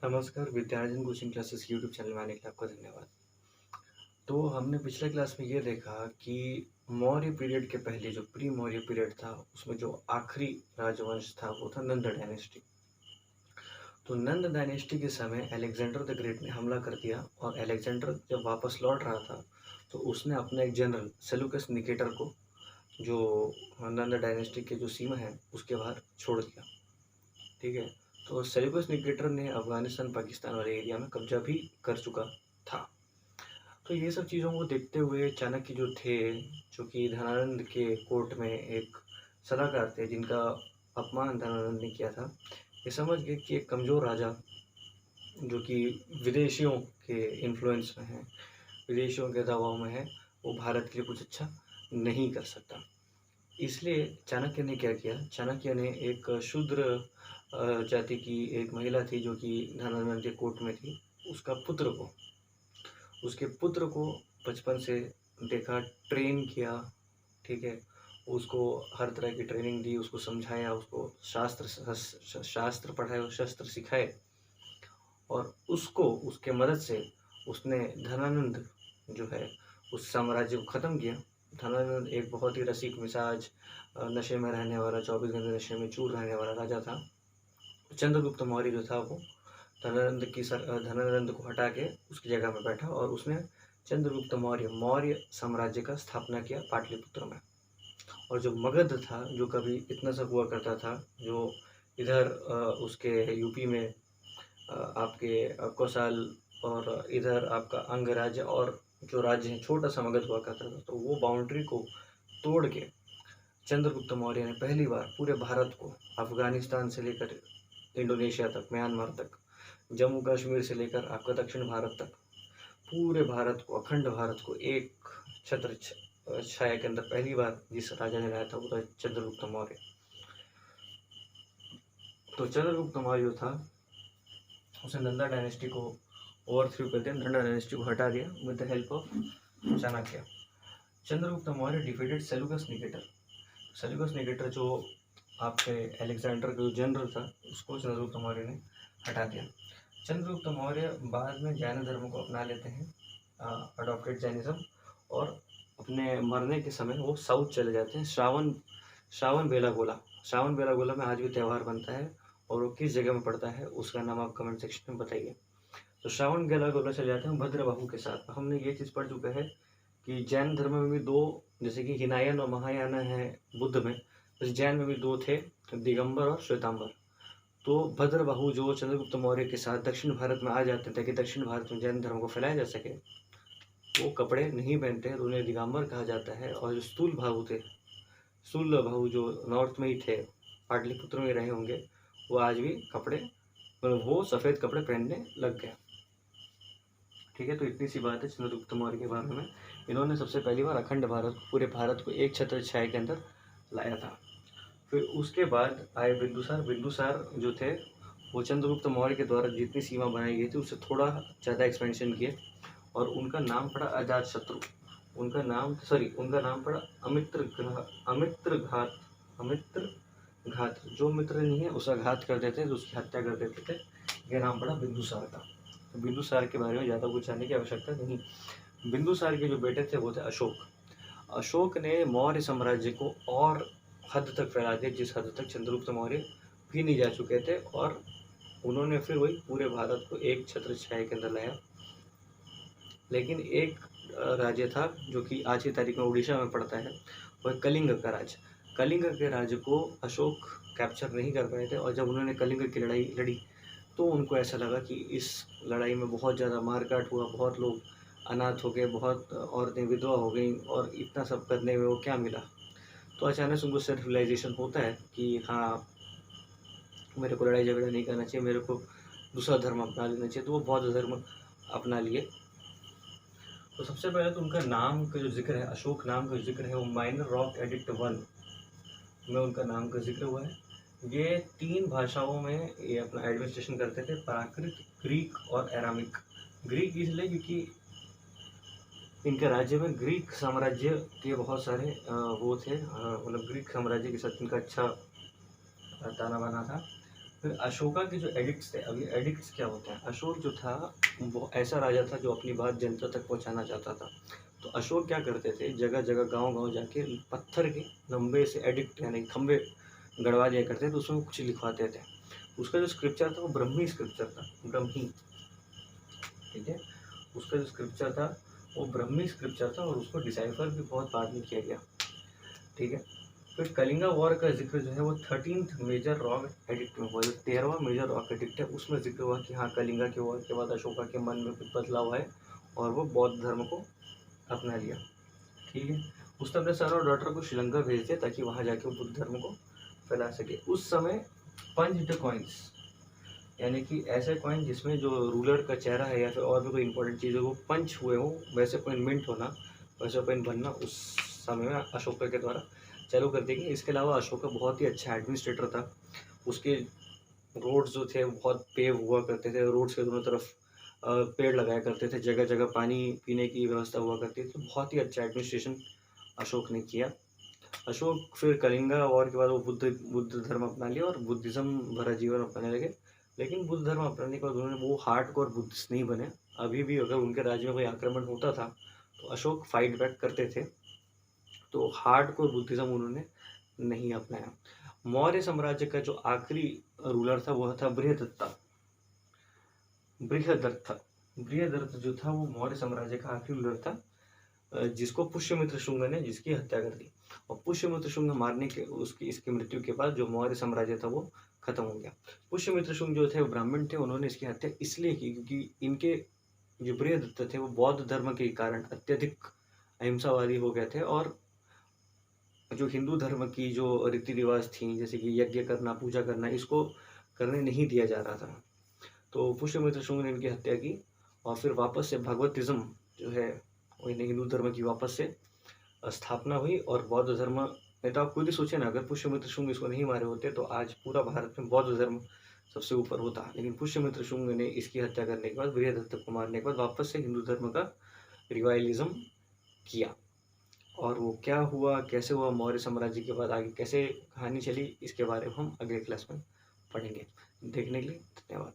नमस्कार, विद्यार्जन coaching classes YouTube channel में आने के लिए आपका धन्यवाद। तो हमने पिछले क्लास में ये देखा कि मौर्य पीरियड के पहले जो प्री मौर्य पीरियड था, उसमें जो आखिरी राजवंश था वो था नंद डायनेस्टी। तो नंद डायनेस्टी के समय अलेक्जेंडर द ग्रेट ने हमला कर दिया और अलेक्जेंडर जब वापस लौट रहा था, तो उसने अपने एक जनरल सेलूकस निकेटर को, जो नंद डायनेस्टी के जो सीमा है, उसके बाहर छोड़ दिया। ठीक है? तो सेल्यूकस निकेटर ने अफ़गानिस्तान, पाकिस्तान वाले एरिया में कब्जा भी कर चुका था। तो ये सब चीज़ों को देखते हुए चाणक्य जो थे, जो कि धनानंद के कोर्ट में एक सलाहकार थे, जिनका अपमान धनानंद ने किया था, ये समझ गए कि एक कमज़ोर राजा जो कि विदेशियों के इन्फ्लुएंस में है, विदेशियों के दबाव में है, वो भारत के लिए कुछ अच्छा नहीं कर सकता। इसलिए चाणक्य ने क्या किया, चाणक्य ने एक शूद्र जाति की एक महिला थी जो कि धनानंद के कोर्ट में थी, उसका पुत्र को उसके पुत्र को बचपन से देखा, ट्रेन किया, ठीक है? उसको हर तरह की ट्रेनिंग दी, उसको समझाया, उसको शास्त्र पढ़ाए और शस्त्र सिखाए और उसको उसके मदद से उसने धनानंद जो है, उस साम्राज्य को ख़त्म किया। धनानंद एक बहुत ही रसिक मिजाज, नशे में रहने वाला, 24 घंटे नशे में चूर रहने वाला राजा था। चंद्रगुप्त मौर्य जो था वो धनानंद को हटा के उसकी जगह पे बैठा और उसने चंद्रगुप्त मौर्य मौर्य साम्राज्य का स्थापना किया पाटलिपुत्र में। और जो मगध था, जो कभी इतना सा हुआ करता था, जो इधर उसके यूपी में आपके कौसाल और इधर आपका अंगराज्य और जो राज्य है छोटा सा मगध हुआ करता था, तो वो बाउंड्री को तोड़ के चंद्रगुप्त मौर्य ने पहली बार पूरे भारत को, अफगानिस्तान से लेकर इंडोनेशिया तक, म्यांमार तक, जम्मू कश्मीर से लेकर आपका दक्षिण भारत तक, पूरे भारत को, अखंड भारत को एक छत्र छाया के अंदर पहली बार जिस राजा ने लाया था वो था चंद्रगुप्त मौर्य। तो चंद्रगुप्त मौर्य जो था, उसने नंदा डायनेस्टी को ओवरथ्रो कर दिया, नंदा डायनेस्टी को हटा दिया with the help of Chanakya. Chandragupta Maurya defeated Seleucus Nicator. Seleucus Nicator जो आपके अलेक्जेंडर का जो जनरल था, उसको चंद्रगुप्त मौर्य ने हटा दिया। चंद्रगुप्त मौर्य बाद में जैन धर्म को अपना लेते हैं, अडॉप्टेड जैनिज्म, और अपने मरने के समय वो साउथ चले जाते हैं। श्रावण बेलागोला, श्रावण बेलागोला में आज भी त्यौहार बनता है और वो किस जगह में पड़ता है उसका नाम आप कमेंट सेक्शन में बताइए। तो श्रावण बेलागोला चले जाते हैं भद्रबाहु के साथ। हमने ये चीज़ पढ़ चुका है कि जैन धर्म में भी दो, जैसे कि हिनायन और महायान है बुद्ध में, तो जैन में भी दो थे, दिगंबर और श्वेतांबर। तो भद्रबाहु जो चंद्रगुप्त मौर्य के साथ दक्षिण भारत में आ जाते थे कि दक्षिण भारत में जैन धर्म को फैलाया जा सके, वो कपड़े नहीं पहनते, तो उन्हें दिगंबर कहा जाता है। और जो स्थूल बाहु जो नॉर्थ में ही थे, पाटलिपुत्र में रहे होंगे, वो आज भी कपड़े, मतलब वो सफ़ेद कपड़े पहनने लग गए। ठीक है? तो इतनी सी बात है चंद्रगुप्त मौर्य के बारे में। इन्होंने सबसे पहली बार अखंड भारत को, पूरे भारत को एक छत्र छाया के अंदर लाया था। फिर उसके बाद आए बिंदुसार। बिंदुसार जो थे, वो चंद्रगुप्त मौर्य के द्वारा जितनी सीमा बनाई गई थी उससे थोड़ा ज़्यादा एक्सपेंशन किए और उनका नाम पड़ा अजातशत्रु। उनका नाम पड़ा अमित्र घात। जो मित्र नहीं है उसका घात कर देते थे, तो उसकी हत्या कर देते थे। यह नाम पड़ा बिंदुसार का। तो बिंदुसार के बारे में ज़्यादा कुछ जानने की आवश्यकता नहीं। बिंदुसार के जो बेटे थे वो थे अशोक। अशोक ने मौर्य साम्राज्य को और हद तक फैला दिया जिस हद तक चंद्रगुप्त मौर्य भी नहीं जा चुके थे, और उन्होंने फिर वही पूरे भारत को एक छत्र छाया के अंदर लाया। लेकिन एक राज्य था जो कि आज की तारीख में उड़ीसा में पड़ता है, वह कलिंग का राज्य। कलिंग के राज्य को अशोक कैप्चर नहीं कर पाए थे, और जब उन्होंने कलिंग की लड़ाई लड़ी तो उनको ऐसा लगा कि इस लड़ाई में बहुत ज़्यादा मारकाट हुआ, बहुत लोग अनाथ हो गए, बहुत औरतें विधवा हो गई, और इतना सब करने में वो क्या मिला। तो अचानक से उनको सेल्फ रियलाइजेशन होता है कि हाँ, मेरे को लड़ाई झगड़ा नहीं करना चाहिए, मेरे को दूसरा धर्म अपना लेना चाहिए। तो वो बौद्ध धर्म अपना लिए। तो सबसे पहले तो उनका नाम का जो जिक्र है, अशोक नाम का जिक्र है, वो माइनर रॉक एडिक्ट 1 में उनका नाम का जिक्र हुआ है। ये 3 भाषाओं में ये अपना एडमिनिस्ट्रेशन करते थे, प्राकृत, ग्रीक और अरामिक। ग्रीक इसलिए क्योंकि इनके राज्य में ग्रीक साम्राज्य के बहुत सारे वो थे, मतलब ग्रीक साम्राज्य के साथ इनका अच्छा ताना बाना था। फिर अशोका के जो एडिक्ट्स थे, अब ये एडिक्ट्स क्या होते हैं? अशोक जो था वो ऐसा राजा था जो अपनी बात जनता तक पहुंचाना चाहता था। तो अशोक क्या करते थे, जगह जगह गांव गांव जाके पत्थर के लंबे से एडिक्ट यानी खंबे गड़वा दिया करते थे, तो उसमें कुछ लिखवाते थे। उसका जो स्क्रिप्चर था वो ब्रह्मी स्क्रिप्चर था, ब्रह्मी, ठीक है। उसका जो स्क्रिप्चर था वो ब्रह्मी स्क्रिप्चर था और उसको डिसाइफर भी बहुत बाद में किया गया, ठीक है। फिर कलिंगा वॉर का जिक्र जो है वो 13th मेजर रॉक एडिक्ट में हुआ, जो 13वां मेजर रॉक एडिक्ट है उसमें जिक्र हुआ कि हाँ, कलिंगा के वॉर के बाद अशोका के मन में कुछ बदलाव आए और वो बौद्ध धर्म को अपना लिया, ठीक है। उसने अपने सन और डॉटर को श्रीलंका भेज दिया ताकि वहाँ जाके वो बुद्ध धर्म को फैला सके। उस समय पंच्ड कॉइन्स यानी कि ऐसे कॉइन जिसमें जो रूलर का चेहरा है या फिर और भी कोई इंपॉर्टेंट चीज़ है वो पंच हुए हो, वैसे कॉइन मिंट होना, वैसे कॉइन बनना उस समय में अशोका के द्वारा चालू कर दी गई। इसके अलावा अशोका बहुत ही अच्छा एडमिनिस्ट्रेटर था। उसके रोड्स जो थे वो बहुत पेव हुआ करते थे, रोड्स के दोनों तरफ पेड़ लगाया करते थे, जगह जगह पानी पीने की व्यवस्था हुआ करती थी। तो बहुत ही अच्छा एडमिनिस्ट्रेशन अशोक ने किया। अशोक फिर कलिंगा वॉर के बाद वो बुद्ध धर्म अपना लिया और बुद्धिज़्म भरा जीवन अपनाने लगे। लेकिन बुद्ध धर्म अपनाने के बाद उन्होंने वो हार्डकोर बुद्धिस्ट नहीं बने। अभी भी अगर उनके राज्य में कोई आक्रमण होता था तो अशोक फाइट बैक करते थे, तो हार्डकोर बुद्धिज़्म उन्होंने नहीं अपनाया। मौर्य साम्राज्य का जो आखिरी रूलर था वो था बृहदत्ता, बृहदत्त। बृहदत्त जो था वो मौर्य साम्राज्य का आखिरी रूलर था, जिसको पुष्यमित्र शुंग ने जिसकी हत्या कर दी। और पुष्यमित्र शुंग मारने के उसकी इसकी मृत्यु के बाद जो मौर्य साम्राज्य था वो खत्म हो गया। पुष्यमित्र शुंग जो थे वो ब्राह्मण थे, उन्होंने इसकी हत्या इसलिए की क्योंकि इनके जो बृहदत्त थे वो बौद्ध धर्म के कारण अत्यधिक अहिंसावादी हो गए थे और जो हिंदू धर्म की जो रीति रिवाज थी जैसे कि यज्ञ करना, पूजा करना, इसको करने नहीं दिया जा रहा था। तो पुष्यमित्र शुंग ने इनकी हत्या की और फिर वापस से भगवतिज्म जो है वो हिंदू धर्म की वापस से स्थापना हुई और बौद्ध धर्म नहीं। तो आप खुद ही सोचे ना, अगर पुष्यमित्र शुंग इसको नहीं मारे होते तो आज पूरा भारत में बौद्ध धर्म सबसे ऊपर होता। लेकिन पुष्यमित्र शुंग ने इसकी हत्या करने के बाद, बृहदत्त को मारने के बाद वापस से हिंदू धर्म का रिवाइवलिज्म किया। और वो क्या हुआ, कैसे हुआ, मौर्य साम्राज्य के बाद आगे कैसे कहानी चली, इसके बारे में हम अगले क्लास में पढ़ेंगे। देखने के लिए धन्यवाद।